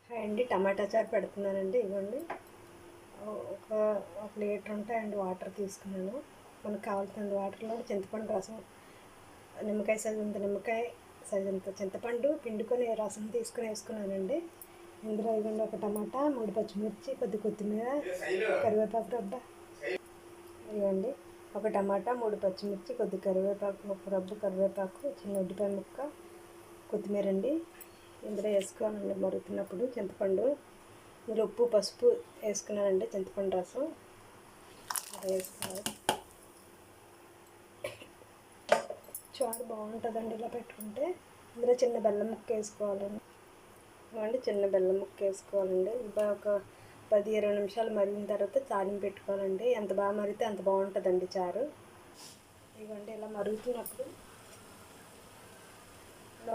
Hi అండి, టమాటా చారు పెడుతున్నానండి. ఇవ్వండి, ఒక ఒక లీటర్ ఉంటాయండి వాటర్ తీసుకున్నాను. మనకు కావాల్సిన వాటర్లో చింతపండు రసం, నిమ్మకాయ సైజు అంత నిమ్మకాయ సైజు అంత చింతపండు పిండుకొని రసం తీసుకుని వేసుకున్నానండి. ఇందులో ఇవ్వండి ఒక టమాటా, 3 పచ్చిమిర్చి, కొద్ది కొత్తిమీర, కరివేపాకు రబ్బ. ఇవ్వండి ఒక టమాటా, 3 పచ్చిమిర్చి, కొద్ది కరివేపాకు, ఒక రబ్బు కరివేపాకు, చిన్న ఉల్లిపాయ ముక్క, కొత్తిమీర అండి. ఇందులో వేసుకోవాలండి మరుగుతున్నప్పుడు చింతపండు. ఇందులో ఉప్పు పసుపు వేసుకున్నానండి. చింతపండు రసం అలా వేసుకోవాలి. చారు బాగుంటుందండి ఇలా పెట్టుకుంటే. ఇందులో చిన్న బెల్లం ముక్క వేసుకోవాలండి. ఇవ్వండి చిన్న బెల్లం ముక్క వేసుకోవాలండి. ఇంకా ఒక 10-20 నిమిషాలు మరిగిన తర్వాత తాలింపు పెట్టుకోవాలండి. ఎంత బాగా మరిగితే అంత బాగుంటుందండి చారు. ఇవ్వండి ఇలా మరుగుతున్నప్పుడు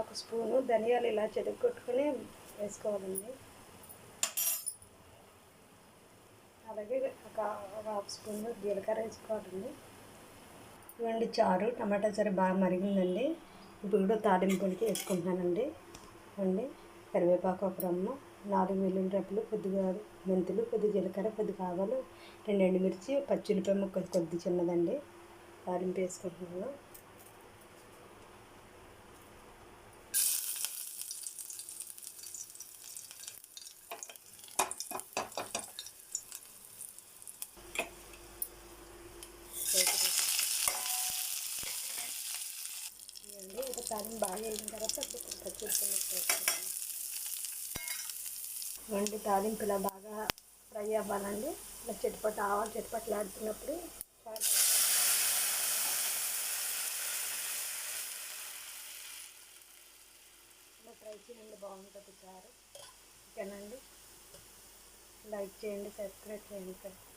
ఒక స్పూను ధనియాలు ఇలా చెదగొట్టుకుని వేసుకోవాలండి. అలాగే ఒక హాఫ్ స్పూన్ జీలకర్ర వేసుకోవాలండి. ఇవ్వండి చారు, టమాటా చారు బాగా మరిగిందండి. ఇప్పుడు తాలింపులకి వేసుకుంటున్నానండి. ఇవ్వండి కరివేపాకు ఒక రమ్మ, 4 వెల్లుల్లి రెబ్బలు, కొద్దిగా మెంతులు, కొద్ది జీలకర్ర, కొద్దిగా ఆవాలు, 2 ఎండుమిర్చి, పచ్చిమిరపకాయ ముక్క కొద్ది చిన్నదండి. తాలింపు వేసుకుంటున్నాను. ఇవ్వండి ఒక తాలింపు బాగా వేసిన తర్వాత పచ్చిమిరపకాయ ముక్క వేసుకుంటాను. ఇవ్వండి తాలింపు ఇలా బాగా ఫ్రై అవ్వాలండి. ఇలా ఆవాలు చిటపట్లు ఆడుతున్నప్పుడు చారు ఇలా ట్రై చేయండి, బాగుంటుంది చారు. ఓకేనండి, లైక్ చేయండి, సబ్స్క్రైబ్ చేయండి ఫ్రెండ్స్.